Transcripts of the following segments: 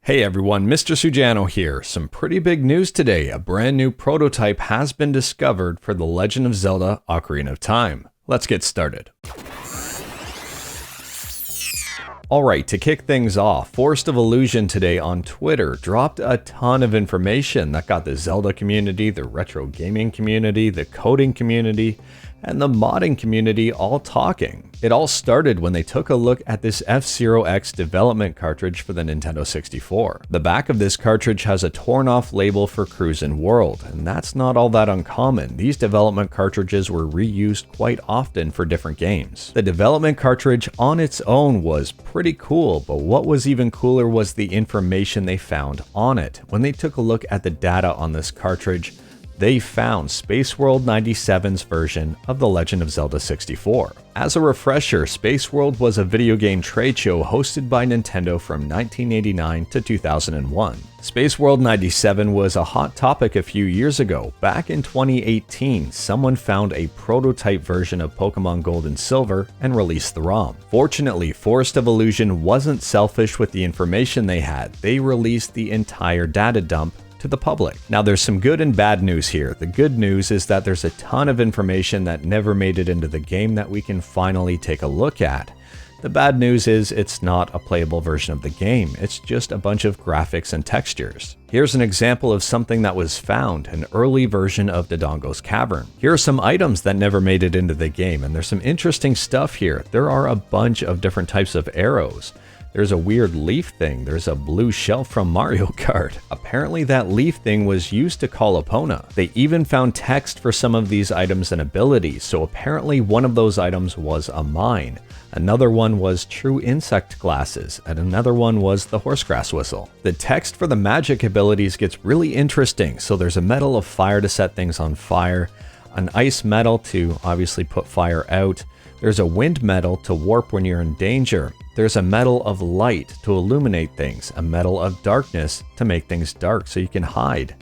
Hey everyone, Mr. Sujano here. Some pretty big news today. A brand new prototype has been discovered for The Legend of Zelda Ocarina of Time. Let's get started. Alright, to kick things off, Forest of Illusion today on Twitter dropped a ton of information that got the Zelda community, the retro gaming community, the coding community, and the modding community all talking. It all started when they took a look at this F-Zero X development cartridge for the Nintendo 64. The back of this cartridge has a torn off label for Cruisin' World, and that's not all that uncommon. These development cartridges were reused quite often for different games. The development cartridge on its own was pretty cool, but what was even cooler was the information they found on it. When they took a look at the data on this cartridge, they found Spaceworld 97's version of The Legend of Zelda 64. As a refresher, Spaceworld was a video game trade show hosted by Nintendo from 1989 to 2001. Spaceworld 97 was a hot topic a few years ago. Back in 2018, someone found a prototype version of Pokemon Gold and Silver and released the ROM. Fortunately, Forest of Illusion wasn't selfish with the information they had. They released the entire data dump to the public. Now there's some good and bad news here. The good news is that there's a ton of information that never made it into the game that we can finally take a look at. The bad news is it's not a playable version of the game. It's just a bunch of graphics and textures. Here's an example of something that was found, an early version of Dodongo's Cavern. Here are some items that never made it into the game, and there's some interesting stuff here. There are a bunch of different types of arrows. There's a weird leaf thing. There's a blue shell from Mario Kart. Apparently that leaf thing was used to call Epona. They even found text for some of these items and abilities, so apparently one of those items was a mine. Another one was true insect glasses, and another one was the horsegrass whistle. The text for the magic abilities gets really interesting. So there's a metal of fire to set things on fire, an ice metal to obviously put fire out. There's a wind metal to warp when you're in danger. There's a metal of light to illuminate things, a metal of darkness to make things dark so you can hide.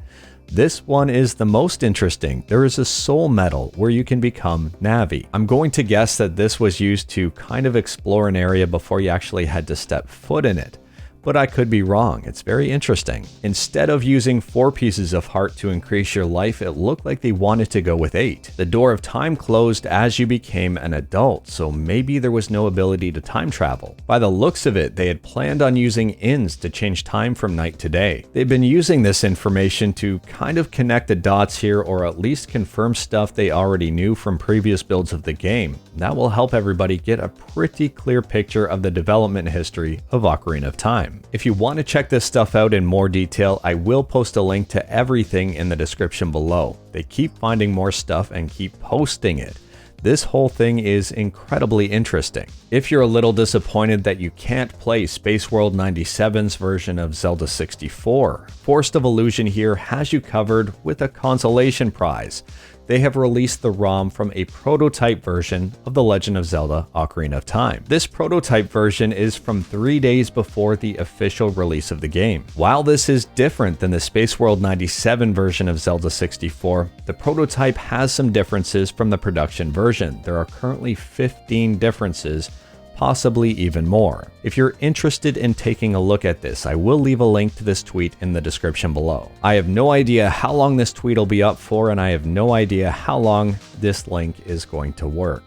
This one is the most interesting. There is a soul metal where you can become Navi. I'm going to guess that this was used to kind of explore an area before you actually had to step foot in it. But I could be wrong. It's very interesting. Instead of using 4 pieces of heart to increase your life, it looked like they wanted to go with 8. The door of time closed as you became an adult, so maybe there was no ability to time travel. By the looks of it, they had planned on using inns to change time from night to day. They've been using this information to kind of connect the dots here, or at least confirm stuff they already knew from previous builds of the game. That will help everybody get a pretty clear picture of the development history of Ocarina of Time. If you want to check this stuff out in more detail, I will post a link to everything in the description below. They keep finding more stuff and keep posting it. This whole thing is incredibly interesting. If you're a little disappointed that you can't play Spaceworld 97's version of Zelda 64, Forest of Illusion here has you covered with a consolation prize. They have released the ROM from a prototype version of The Legend of Zelda Ocarina of Time. This prototype version is from 3 days before the official release of the game. While this is different than the Spaceworld 97 version of Zelda 64, the prototype has some differences from the production version. There are currently 15 differences, possibly even more. If you're interested in taking a look at this, I will leave a link to this tweet in the description below. I have no idea how long this tweet will be up for, and I have no idea how long this link is going to work.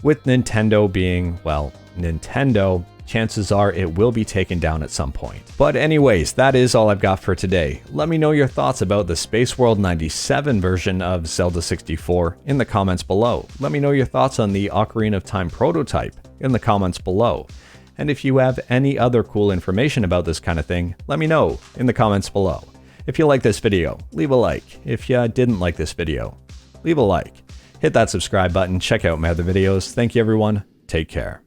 With Nintendo being, well, Nintendo, chances are it will be taken down at some point. But anyways, that is all I've got for today. Let me know your thoughts about the Spaceworld 97 version of Zelda 64 in the comments below. Let me know your thoughts on the Ocarina of Time prototype in the comments below. And if you have any other cool information about this kind of thing, let me know in the comments below. If you like this video, leave a like. If you didn't like this video, leave a like. Hit that subscribe button, check out my other videos. Thank you everyone, take care.